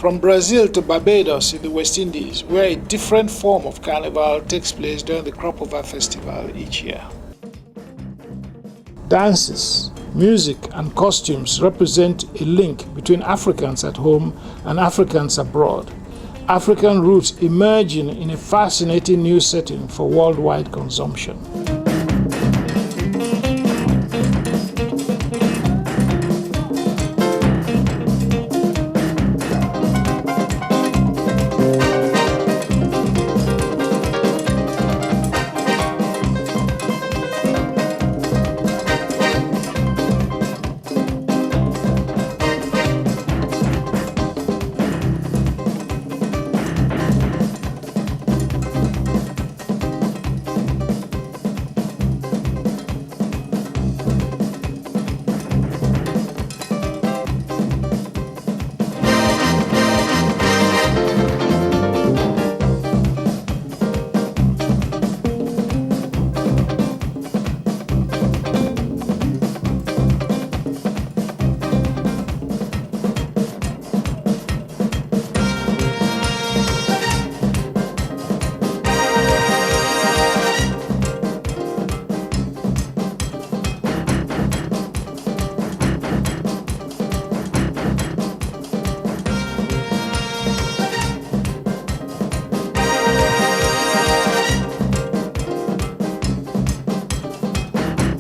From Brazil to Barbados in the West Indies, where a different form of carnival takes place during the CropOver festival each year. Dances, music, and costumes represent a link between Africans at home and Africans abroad. African roots emerging in a fascinating new setting for worldwide consumption.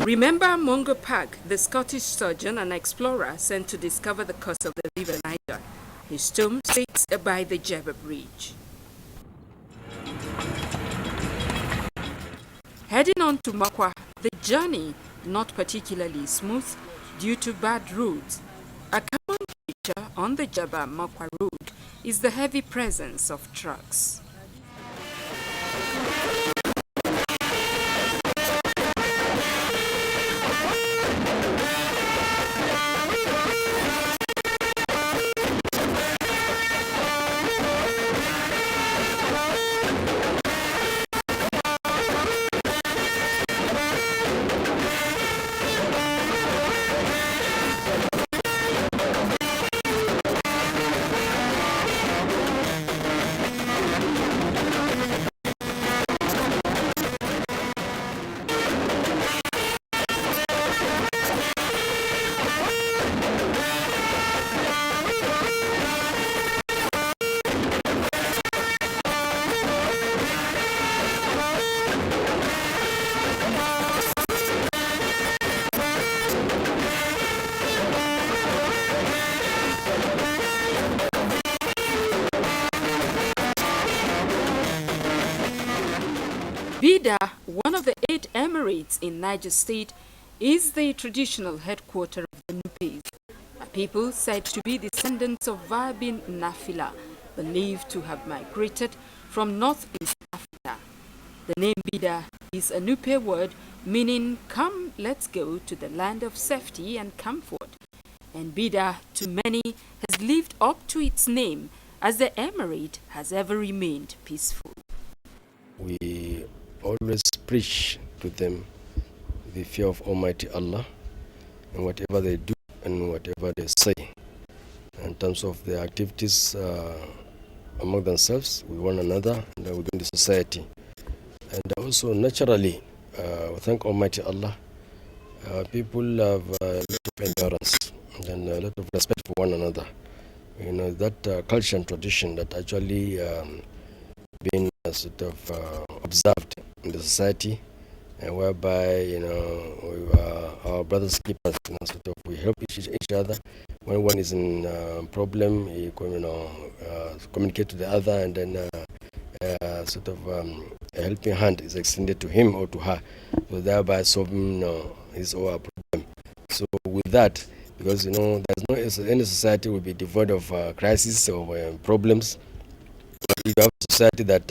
Remember Mungo Park, the Scottish surgeon and explorer sent to discover the course of the River Niger. His tomb sits by the Jebba Bridge. Heading on to Makwa, the journey not particularly smooth due to bad roads. A common feature on the Jebba-Makwa road is the heavy presence of trucks. Bida, one of the 8 Emirates in Niger State, is the traditional headquarters of the Nupes, a people said to be descendants of Vabin Nafila, believed to have migrated from northeast Africa. The name Bida is a Nupe word meaning "come, let's go" to the land of safety and comfort. And Bida, to many, has lived up to its name as the Emirate has ever remained peaceful. We always preach to them the fear of Almighty Allah and whatever they do and whatever they say in terms of their activities among themselves, with one another, and within the society. And also naturally, we thank Almighty Allah, people have a lot of endurance and a lot of respect for one another. You know, that culture and tradition that actually been sort of observed in the society, and whereby, you know, our brothers keepers, you know, sort of we help each other. When one is in problem, you know, communicate to the other, and then sort of a helping hand is extended to him or to her, so thereby solving, you know, his or her problem. So with that, because, you know, there's no any society will be devoid of crises or problems. If you have a society that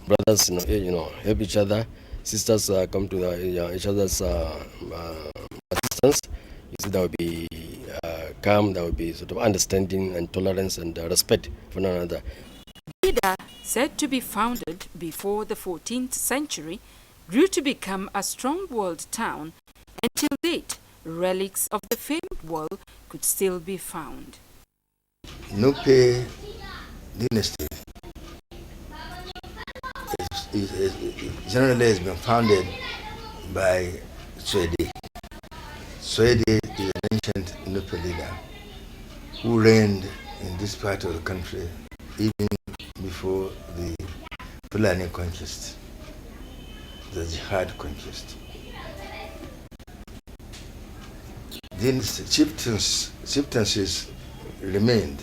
brothers, you know, help each other, sisters come to each other's assistance, you see, there will be calm, there will be sort of understanding and tolerance and respect for one another. Bida, said to be founded before the 14th century, grew to become a strong walled town, and till date, relics of the famed wall could still be found. Nupe dynasty generally has been founded by Swede. Swede is an ancient Nupe leader who reigned in this part of the country even before the Fulani conquest, the Jihad conquest. These chieftaincies remained.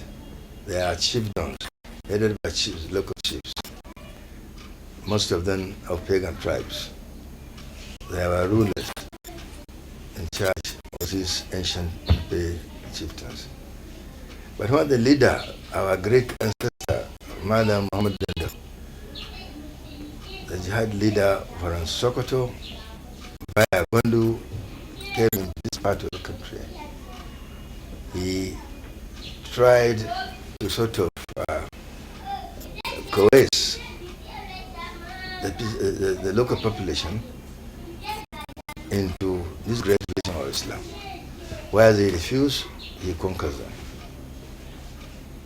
They are chiefdoms, headed by chiefs, local chiefs, most of them of pagan tribes. There were rulers in charge of these ancient chieftains. But when the leader, our great ancestor, Madam Muhammad Dando, the jihad leader from Sokoto, via Gondu, came into this part of the country, he tried to sort of coerce the local population into this great religion of Islam. Where they refused, he conquers them.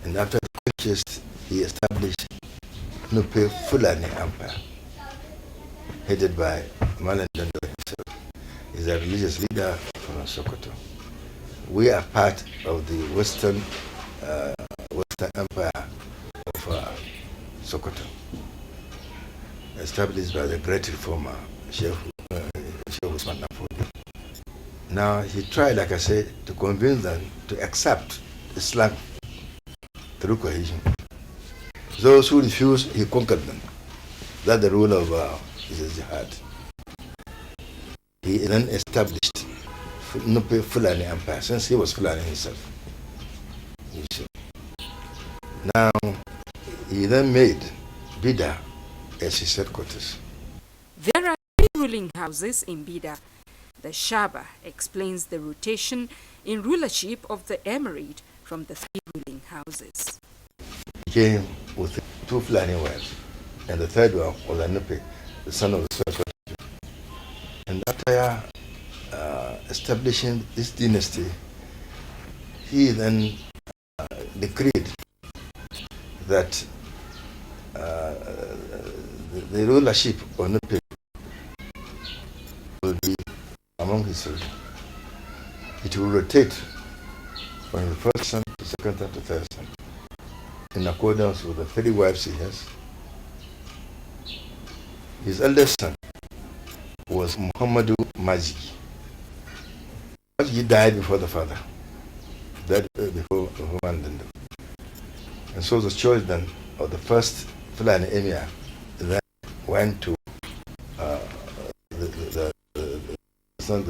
And after the conquest, he established Nupe Fulani Empire, headed by Malan Dando himself. He's a religious leader from Sokoto. We are part of the Western Empire of Sokoto, established by the great reformer, Sheikh Usman Nafodi. Now, he tried, like I said, to convince them to accept Islam through cohesion. Those who refused, he conquered them. That's the rule of his jihad. He then established Nupe Fulani Empire, since he was Fulani himself. You see. Now, he then made Bida as his headquarters. There are 3 ruling houses in Bida. The Shaba explains the rotation in rulership of the Emirate from the 3 ruling houses. He came with 2 Fulani wives, and the third one was Anupe, the son of the first. And after establishing this dynasty, he then decreed that the rulership of Nupe will be among his children. It will rotate from the first son to second son to third son, in accordance with the 3 wives he has. His eldest son was Muhammadu Majigi. Majigi died before the father, died before Mandando. And so the choice then of the first Fulani emir then went to the son of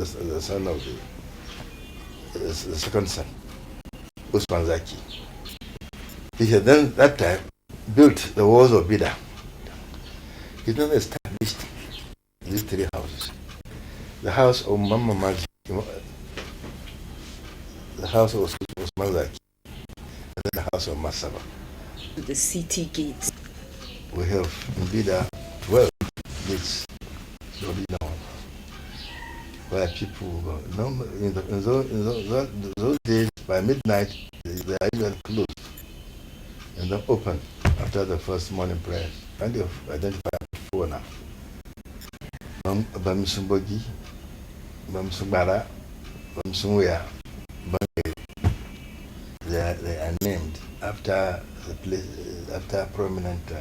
the second son, Usman Zaki. He had then that time built the walls of Bida. He then established these 3 houses. The house of Mama Maji, the house of Usman Zaki, and then the house of Masaba. The city gates. We have in Bida 12 gates, where people go. In those days, by midnight, they are usually closed and then open after the first morning prayers. And you identify 4 now. Bamisumbogi, Bamsumbara, Bamsumwea, Bangay. They are named after the place, after prominent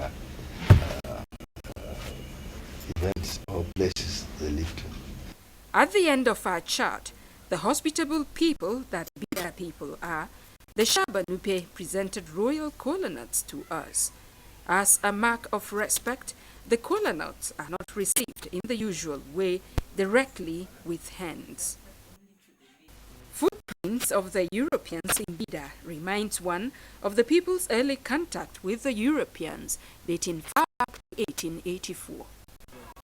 events or places they lived in. At the end of our chart, the hospitable people that Bida people are, the Shaba Nupe presented royal culminates to us. As a mark of respect, the culminates are not received in the usual way, directly with hands. Footprints of the Europeans in Bida reminds one of the people's early contact with the Europeans, dating far back to 1884.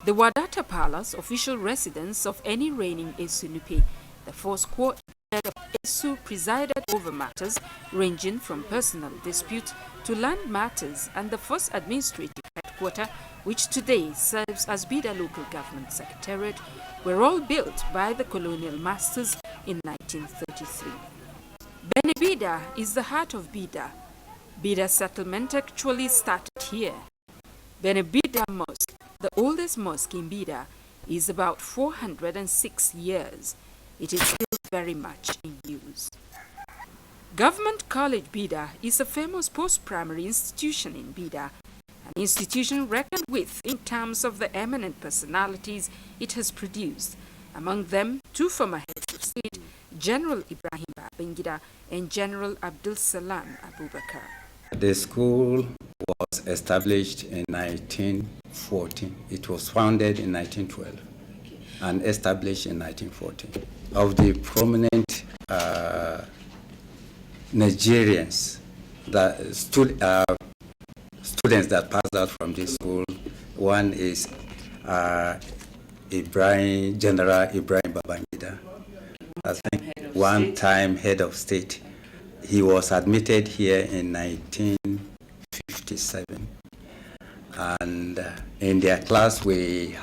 The Wadata Palace, official residence of any reigning Esu Nupe, the first court of Esu presided over matters ranging from personal disputes to land matters, and the first administrative headquarters, which today serves as Bida Local Government Secretariat, were all built by the colonial masters in 1933. Benebida is the heart of Bida. Bida settlement actually started here. Bida Mosque, the oldest mosque in Bida, is about 406 years. It is still very much in use. Government College Bida is a famous post-primary institution in Bida, an institution reckoned with in terms of the eminent personalities it has produced, among them two former heads of state, General Ibrahim Babangida and General Abdul Salam Abubakar. The school was established in 1914. It was founded in 1912 and established in 1914. Of the prominent Nigerians that students that passed out from this school, one is General Ibrahim Babangida, I think one-time head of state. He was admitted here in 1957, and in their class they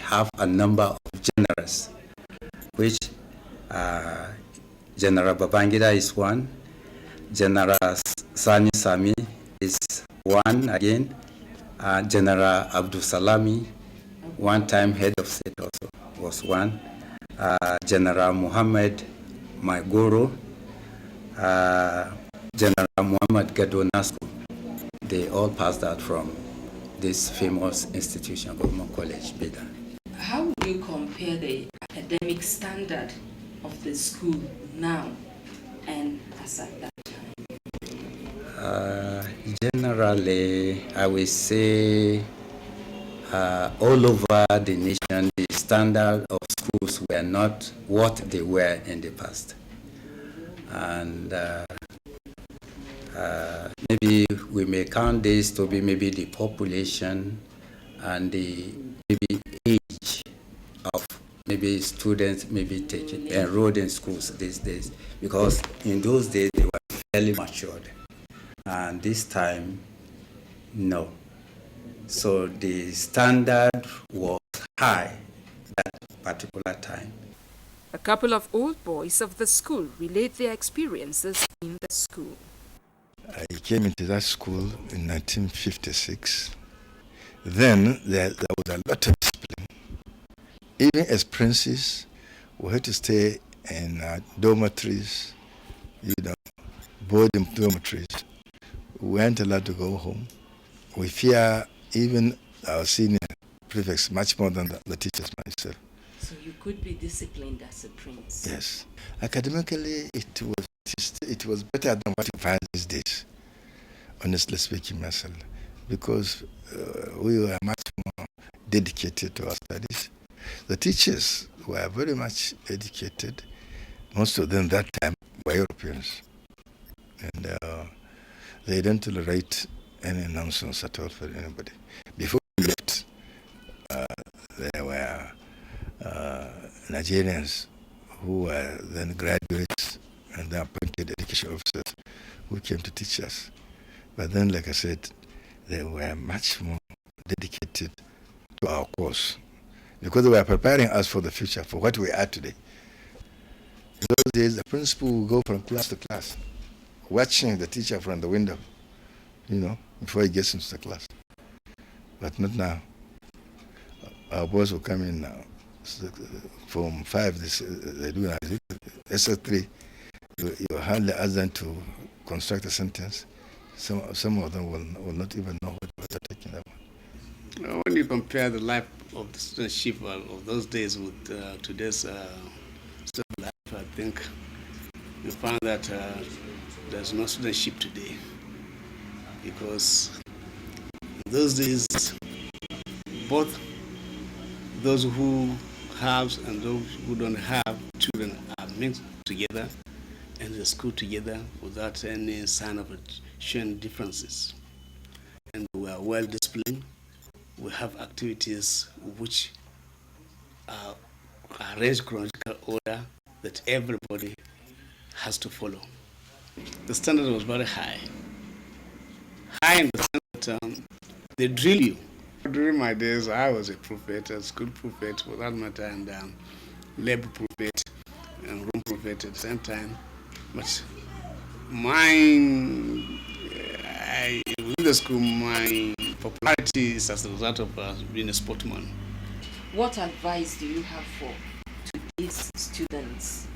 have a number of generals, which General Babangida is one, General Sani Sami is one again, General Abdul Salami, one-time head of state also, was one, General Muhammad Maigoro, General Muhammad Gado Nasco. They all passed out from this famous institution, Government College, Bida. How would you compare the academic standard of the school now and as at that time? Generally, I would say all over the nation, the standard of schools were not what they were in the past. And maybe we may count this to be maybe the population and the maybe age of maybe students maybe enrolled in schools these days, because in those days they were fairly matured, and this time no. So the standard was high that particular time. A couple of old boys of the school relate their experiences in the school. I came into that school in 1956. Then there was a lot of discipline. Even as princes, we had to stay in dormitories, boarding dormitories. We weren't allowed to go home. We fear even our senior prefects much more than the teachers myself. So you could be disciplined as a prince. Yes. Academically, it was better than what you find these days, honestly speaking, myself, because we were much more dedicated to our studies. The teachers were very much educated. Most of them that time were Europeans. And they didn't tolerate any nonsense at all for anybody. Before we left, there were Nigerians who were then graduates and then appointed education officers who came to teach us. But then, like I said, they were much more dedicated to our course because they were preparing us for the future, for what we are today. In those days, the principal would go from class to class, watching the teacher from the window, before he gets into the class. But not now. Our boys will come in now. From 5, they do now. SS3, you hardly ask them to construct a sentence. Some of them will not even know what they're talking about. When you compare the life of the studentship of those days with today's student life, I think you find that there's no studentship today, because in those days, both those who have and those who don't have children are mixed together and the school together without any sign of showing differences. And we are well disciplined. We have activities which are arranged chronological order that everybody has to follow. The standard was very high. High in the sense that they drill you. During my days, I was a prefect, a school prefect for that matter, and lab prefect and room prefect at the same time. But In the school, my popularity is as a result of being a sportsman. What advice do you have for these students?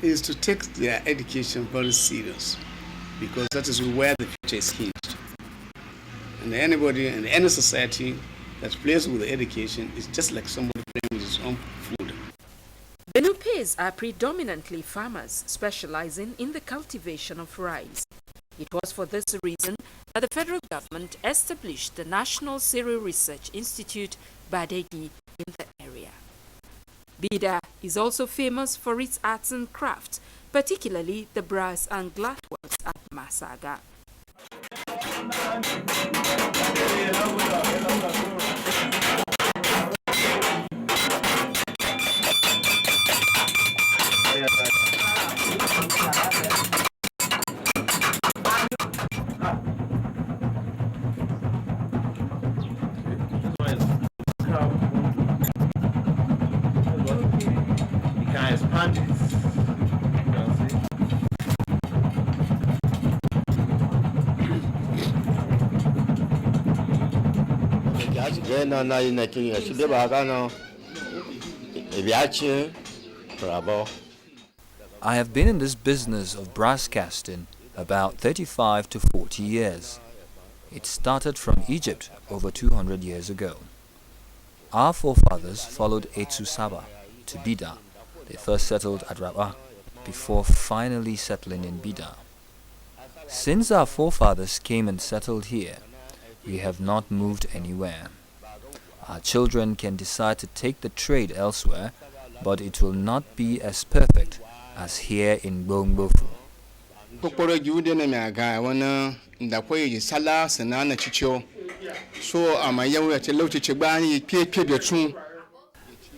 Is to take their education very serious, because that is where the future is hinged. And anybody in any society that plays with education is just like somebody playing with his own food. The Nupes are predominantly farmers specializing in the cultivation of rice. It was for this reason that the federal government established the National Cereal Research Institute, Badegi, in the area. Bida is also famous for its arts and crafts, particularly the brass and glass works at Masaga. I have been in this business of brass casting about 35 to 40 years. It started from Egypt over 200 years ago. Our forefathers followed Etsu Saba to Bida. They first settled at Rabah before finally settling in Bida. Since our forefathers came and settled here, we have not moved anywhere. Our children can decide to take the trade elsewhere, but it will not be as perfect as here in Gbongbofu.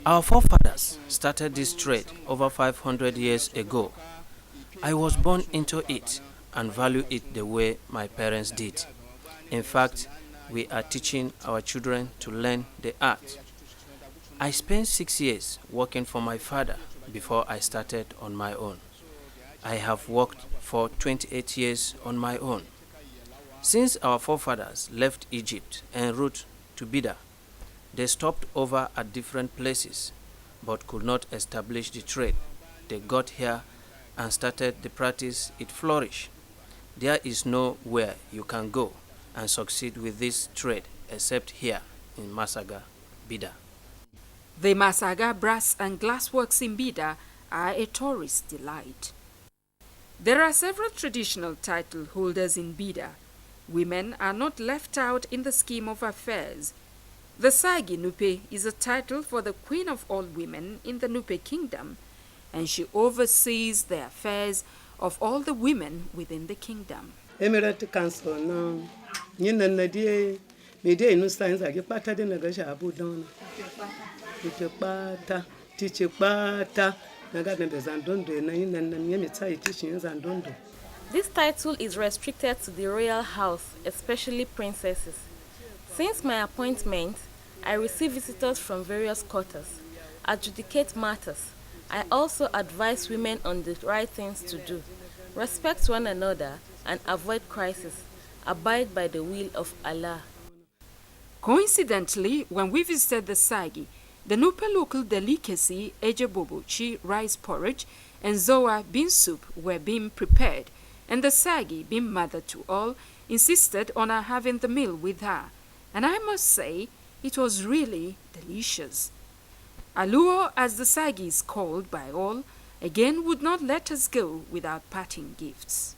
Our forefathers started this trade over 500 years ago. I was born into it and value it the way my parents did. In fact, we are teaching our children to learn the art. I spent 6 years working for my father before I started on my own. I have worked for 28 years on my own. Since our forefathers left Egypt en route to Bida, they stopped over at different places but could not establish the trade. They got here and started the practice. It flourished. There is nowhere you can go and succeed with this trade except here in Masaga, Bida. The Masaga brass and glassworks in Bida are a tourist delight. There are several traditional title holders in Bida. Women are not left out in the scheme of affairs. The Sagi Nupe is a title for the queen of all women in the Nupe kingdom, and she oversees the affairs of all the women within the kingdom. Emirate Council no nyina die media inu science agipata de nagasha abudona itepata tichepata nagabembe zandondo na nyina na myemitsai teaching zandondo. This title is restricted to the royal house, especially princesses. Since my appointment, I receive visitors from various quarters, adjudicate matters. I also advise women on the right things to do, respect one another, and avoid crisis. Abide by the will of Allah. Coincidentally, when we visited the Sagi, the Nupe local delicacy, Ejebobochi rice porridge, and Zoa bean soup were being prepared, and the Sagi, being mother to all, insisted on our having the meal with her. And I must say, it was really delicious. Aluo, as the Sagi is called by all, again would not let us go without parting gifts.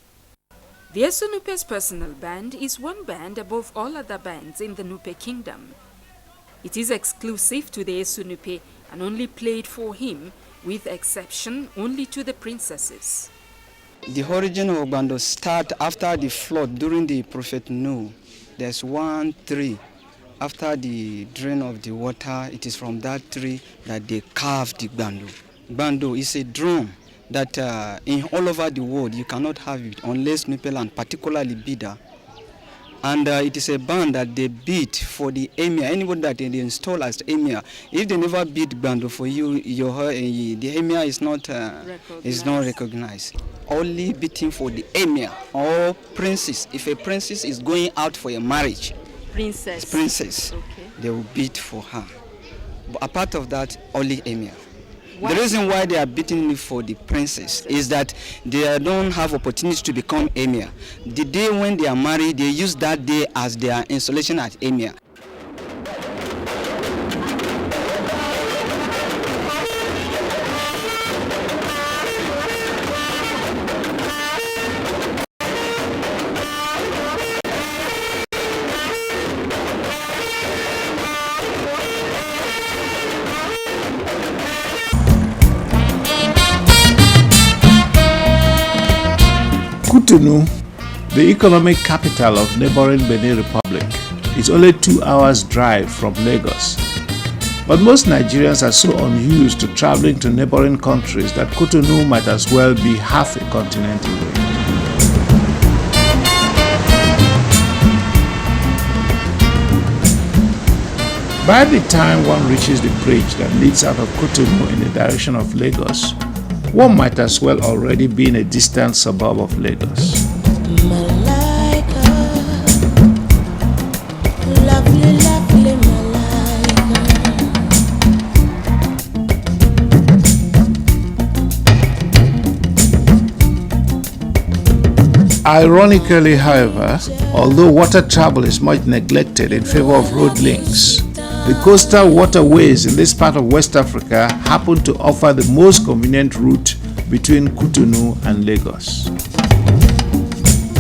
The Esunupe's personal band is one band above all other bands in the Nupe kingdom. It is exclusive to the Esunupe and only played for him, with exception only to the princesses. The origin of Bando started after the flood during the Prophet Noah. There's one tree. After the drain of the water, it is from that tree that they carved the Bando. Bando is a drum that in all over the world you cannot have it unless Nupe land, particularly Bida. And it is a band that they beat for the emir. Anybody that they install as emir, if they never beat band for you, the emir is not recognized. Only beating for the emir or princess. If a princess is going out for a marriage, princess, okay, they will beat for her. But apart of that, only emir. Why? The reason why they are beating for the princess is that they don't have opportunity to become emir. The day when they are married, they use that day as their installation as emir. Cotonou, the economic capital of neighboring Benin Republic, is only 2 hours drive from Lagos. But most Nigerians are so unused to traveling to neighboring countries that Cotonou might as well be half a continent away. By the time one reaches the bridge that leads out of Cotonou in the direction of Lagos, one might as well already be in a distant suburb of Lagos. Malaika, lovely, lovely Malaika. Ironically, however, although water travel is much neglected in favor of road links, the coastal waterways in this part of West Africa happen to offer the most convenient route between Cotonou and Lagos.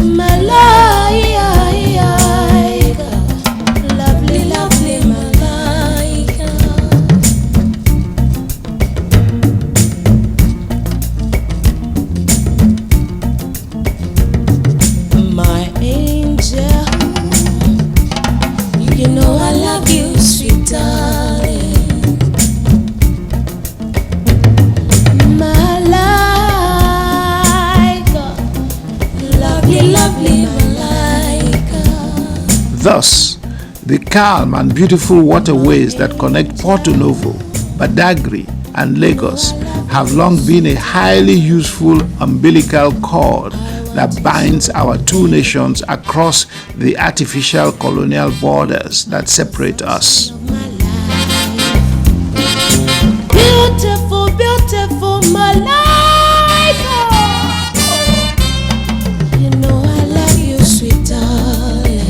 Malaika, lovely, lovely Malaika. My angel, you know I love you, sweet darling. Malaika, lovely, lovely Malaika. Thus, the calm and beautiful waterways that connect Porto Novo, Badagry, and Lagos have long been a highly useful umbilical cord that binds our two nations across the artificial colonial borders that separate us. Beautiful, beautiful Malaika. You know I love you, sweet darling.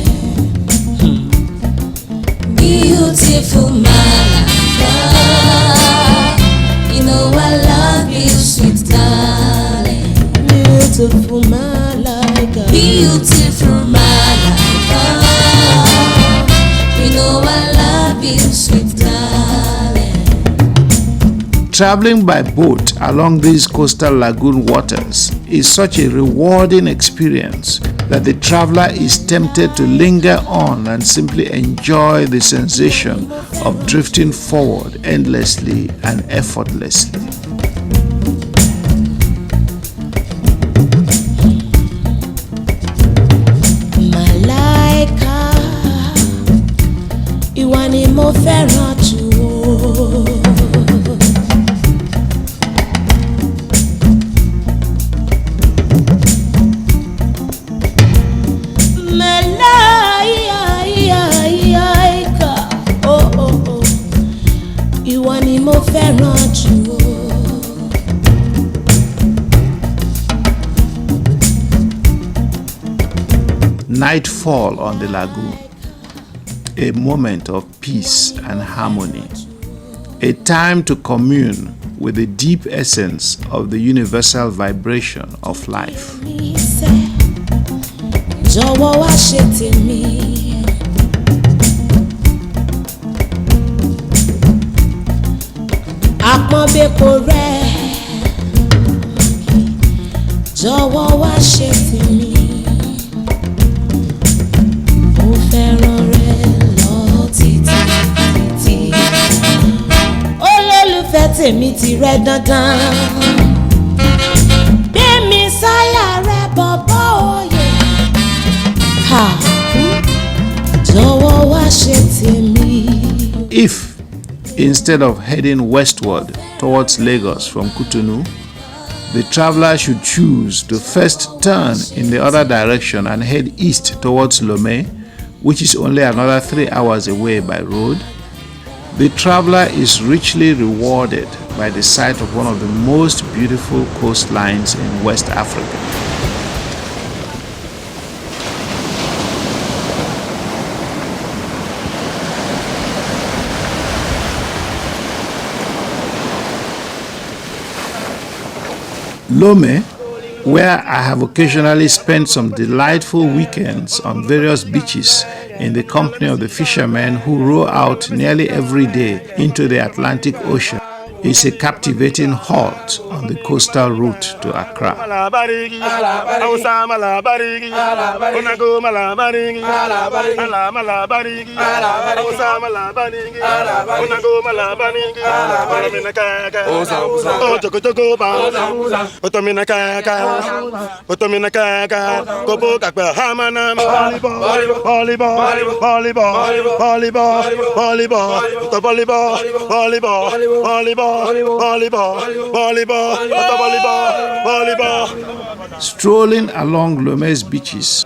Beautiful Malaika. You know I love you, sweet darling. Beautiful Malaika. Beautiful Malaika. You know I love you, sweet darling. Traveling by boat along these coastal lagoon waters is such a rewarding experience that the traveler is tempted to linger on and simply enjoy the sensation of drifting forward endlessly and effortlessly. Malaika, ìwọ ni mo fẹ́ràn jù o. Malaika, oh oh oh, ìwọ ni mo fẹ́ràn jù o. Nightfall on the lagoon, a moment of peace and harmony, a time to commune with the deep essence of the universal vibration of life. Jọ̀wọ́ wá ṣe tèmi. Àpọ́nbẹ́pọ̀ rẹ̀, jọ̀wọ́ wá ṣe tèmi. Mo fẹ́ràn rẹ̀ lọ títí títí. Olólùfẹ́ tèmi ti rẹ̀ dandan. Gbé mi sáyà rẹ̀ bọ̀bọ̀ òye. Ha! ṣe tèmi. If, instead of heading westward towards Lagos from Cotonou, the traveler should choose to first turn in the other direction and head east towards Lomé, which is only another 3 hours away by road, the traveler is richly rewarded by the sight of one of the most beautiful coastlines in West Africa. Lomé, where I have occasionally spent some delightful weekends on various beaches in the company of the fishermen who row out nearly every day into the Atlantic Ocean, is a captivating halt on the coastal route to Accra. Strolling along Lomé's beaches,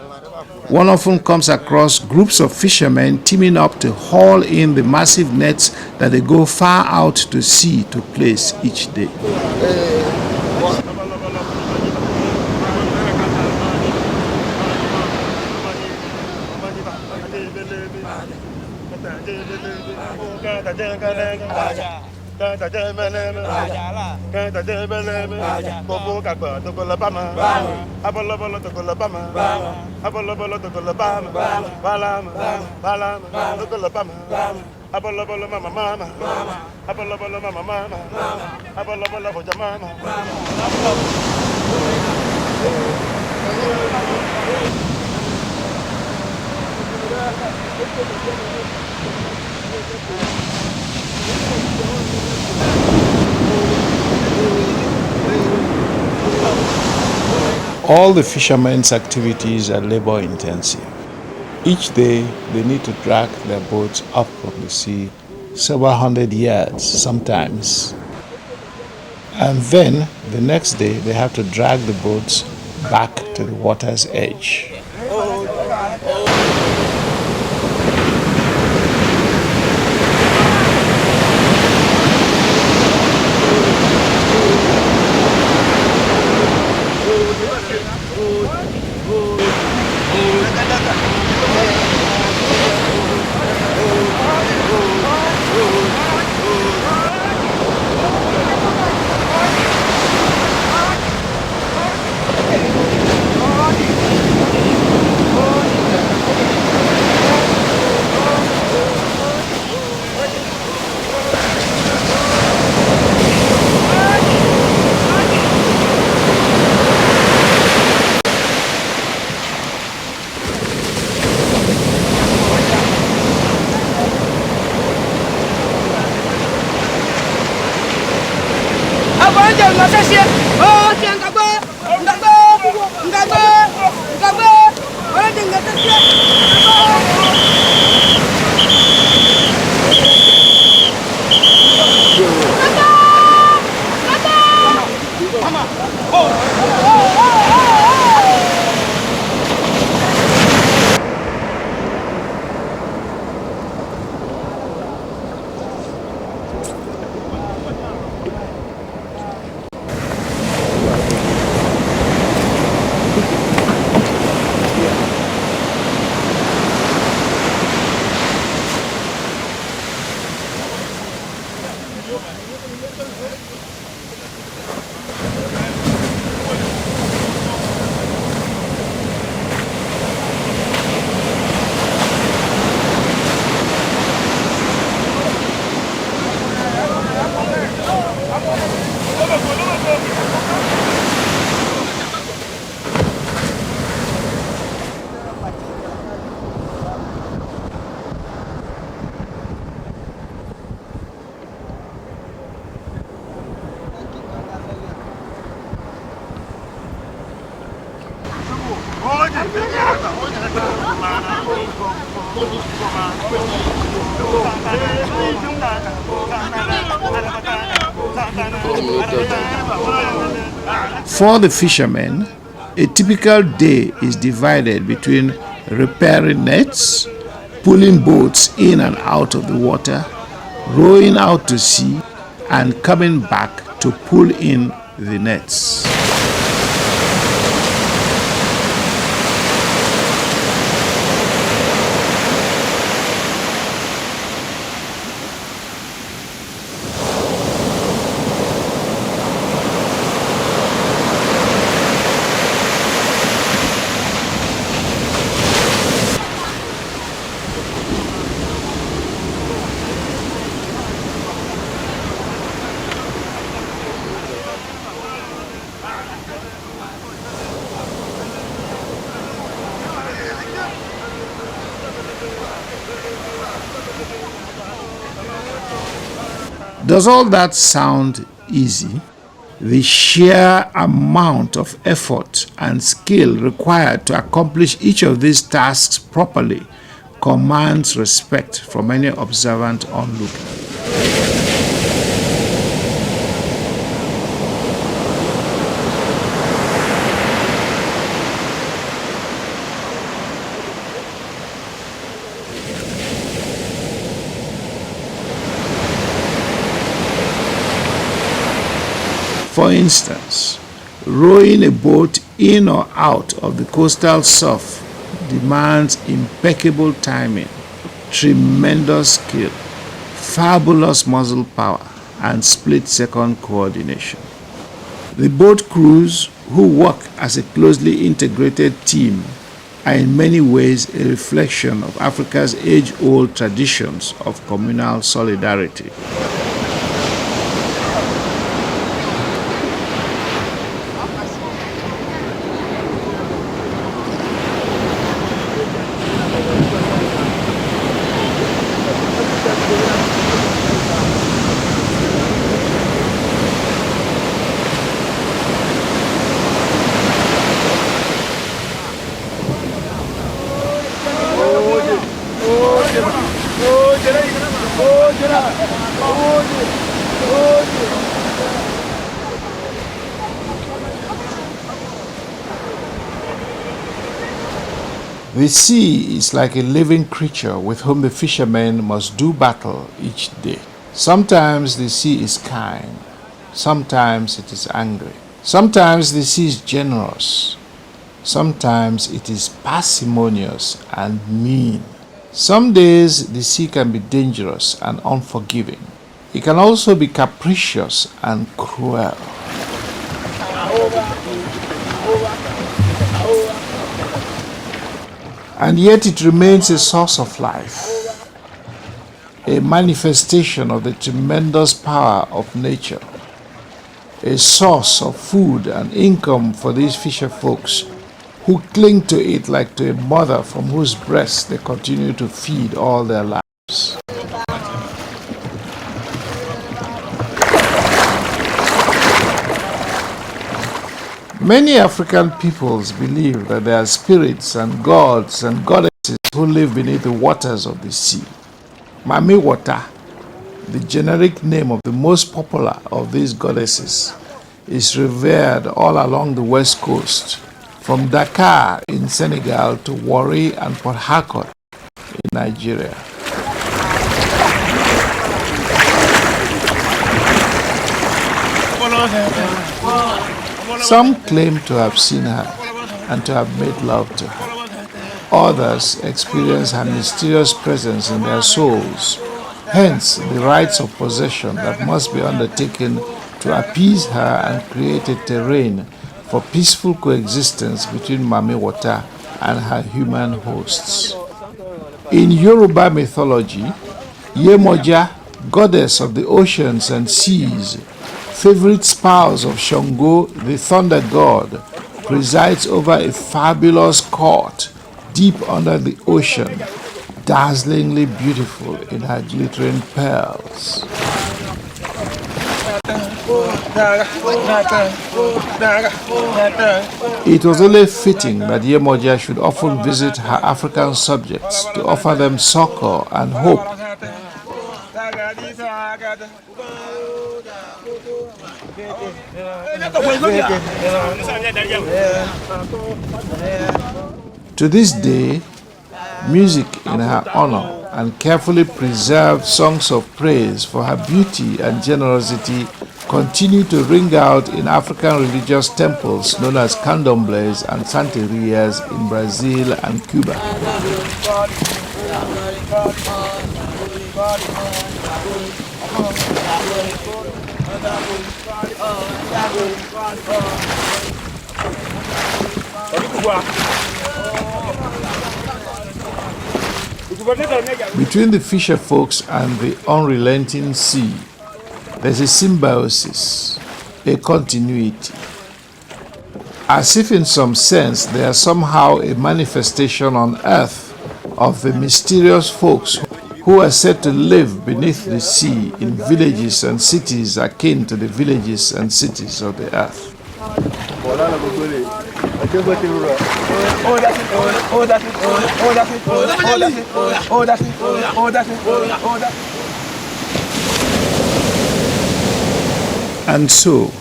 one often comes across groups of fishermen teaming up to haul in the massive nets that they go far out to sea to place each day. All the fishermen's activities are labor intensive. Each day they need to drag their boats up from the sea several hundred yards sometimes. And then the next day they have to drag the boats back to the water's edge. For the fishermen, a typical day is divided between repairing nets, pulling boats in and out of the water, rowing out to sea, and coming back to pull in the nets. Does all that sound easy? The sheer amount of effort and skill required to accomplish each of these tasks properly commands respect from any observant onlooker. For instance, rowing a boat in or out of the coastal surf demands impeccable timing, tremendous skill, fabulous muscle power, and split-second coordination. The boat crews who work as a closely integrated team are in many ways a reflection of Africa's age-old traditions of communal solidarity. The sea is like a living creature with whom the fishermen must do battle each day. Sometimes the sea is kind, sometimes it is angry. Sometimes the sea is generous, sometimes it is parsimonious and mean. Some days the sea can be dangerous and unforgiving. It can also be capricious and cruel. And yet it remains a source of life, a manifestation of the tremendous power of nature, a source of food and income for these fisher folks who cling to it like to a mother from whose breast they continue to feed all their lives. Many African peoples believe that there are spirits and gods and goddesses who live beneath the waters of the sea. Mami Wata, the generic name of the most popular of these goddesses, is revered all along the west coast, from Dakar in Senegal to Warri and Port Harcourt in Nigeria. Some claim to have seen her and to have made love to her. Others experience her mysterious presence in their souls, hence the rites of possession that must be undertaken to appease her and create a terrain for peaceful coexistence between Mami Wata and her human hosts. In Yoruba mythology, Yemoja, goddess of the oceans and seas, favorite spouse of Shango, the thunder god, presides over a fabulous court deep under the ocean, dazzlingly beautiful in her glittering pearls. It was only fitting that Yemoja should often visit her African subjects to offer them succor and hope. To this day, music in her honor and carefully preserved songs of praise for her beauty and generosity continue to ring out in African religious temples known as candomblés and santerias in Brazil and Cuba. Between the fisher folks and the unrelenting sea, there's a symbiosis, a continuity. As if in some sense they are somehow a manifestation on earth of the mysterious folks who are said to live beneath the sea in villages and cities akin to the villages and cities of the earth. And so,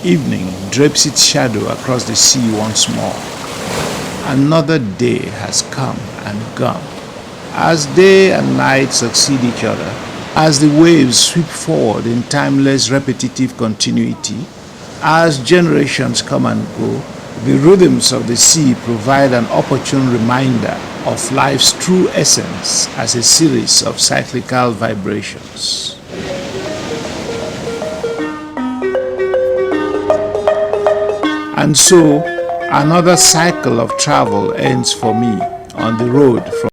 evening drapes its shadow across the sea once more. Another day has come and gone. As day and night succeed each other, as the waves sweep forward in timeless repetitive continuity, as generations come and go, the rhythms of the sea provide an opportune reminder of life's true essence as a series of cyclical vibrations. And so, another cycle of travel ends for me on the road from